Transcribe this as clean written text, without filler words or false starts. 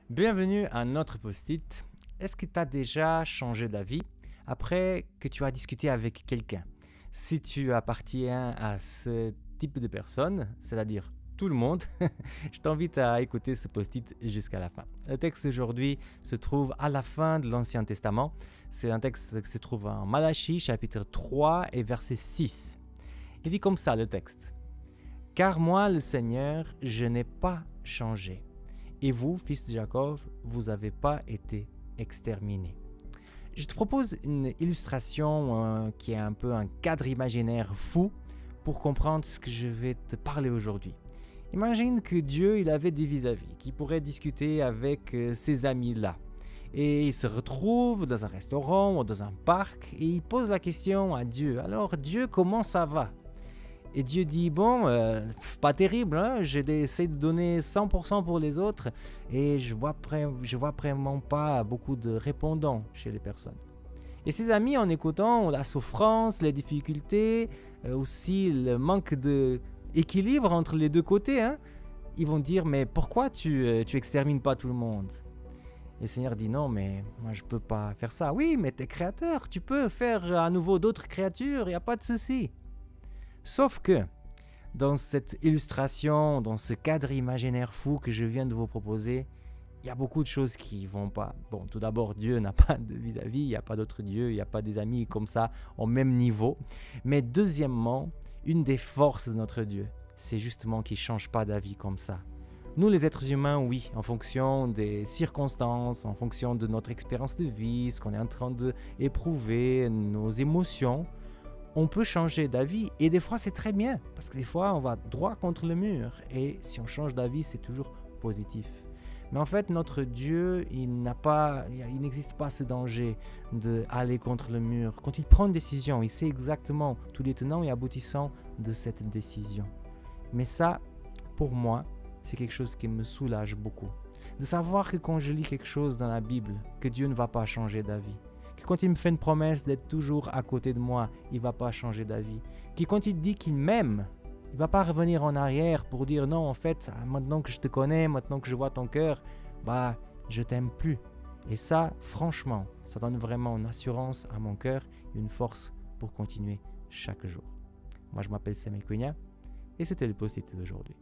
Bienvenue à notre post-it. Est-ce que tu as déjà changé d'avis après que tu as discuté avec quelqu'un? Si tu appartiens à ce type de personne, c'est-à-dire tout le monde, je t'invite à écouter ce post-it jusqu'à la fin. Le texte d'aujourd'hui se trouve à la fin de l'Ancien Testament. C'est un texte qui se trouve en Malachie, chapitre 3 et verset 6. Il dit comme ça le texte. « Car moi, le Seigneur, je n'ai pas changé. Et vous, fils de Jacob, vous n'avez pas été exterminés. » Je te propose une illustration qui est un peu un cadre imaginaire fou pour comprendre ce que je vais te parler aujourd'hui. Imagine que Dieu il avait des vis-à-vis, qui pourrait discuter avec ses amis-là. Et il se retrouve dans un restaurant ou dans un parc et il pose la question à Dieu. « Alors Dieu, comment ça va ?» Et Dieu dit, bon, pas terrible, hein? J'essaie de donner 100% pour les autres et je vois vraiment pas beaucoup de répondants chez les personnes. Et ses amis, en écoutant la souffrance, les difficultés, aussi le manque d'équilibre entre les deux côtés, hein, ils vont dire, mais pourquoi tu extermines pas tout le monde? Et le Seigneur dit, non, mais moi je peux pas faire ça. Oui, mais tu es créateur, tu peux faire à nouveau d'autres créatures, il n'y a pas de souci. Sauf que, dans cette illustration, dans ce cadre imaginaire fou que je viens de vous proposer, il y a beaucoup de choses qui ne vont pas. Bon, tout d'abord, Dieu n'a pas de vis-à-vis, il n'y a pas d'autres dieux, il n'y a pas des amis comme ça au même niveau. Mais deuxièmement, une des forces de notre Dieu, c'est justement qu'il ne change pas d'avis comme ça. Nous, les êtres humains, oui, en fonction des circonstances, en fonction de notre expérience de vie, ce qu'on est en train d'éprouver, nos émotions, on peut changer d'avis et des fois c'est très bien parce que des fois on va droit contre le mur et si on change d'avis c'est toujours positif. Mais en fait notre Dieu il n'existe pas ce danger d'aller contre le mur. Quand il prend une décision il sait exactement tous les tenants et aboutissants de cette décision. Mais ça pour moi c'est quelque chose qui me soulage beaucoup. De savoir que quand je lis quelque chose dans la Bible que Dieu ne va pas changer d'avis. Que quand il me fait une promesse d'être toujours à côté de moi, il ne va pas changer d'avis. Que quand il dit qu'il m'aime, il ne va pas revenir en arrière pour dire non, en fait, maintenant que je te connais, maintenant que je vois ton cœur, je t'aime plus. Et ça, franchement, ça donne vraiment une assurance à mon cœur, une force pour continuer chaque jour. Moi, je m'appelle Samuel Cunha et c'était le post-it d'aujourd'hui.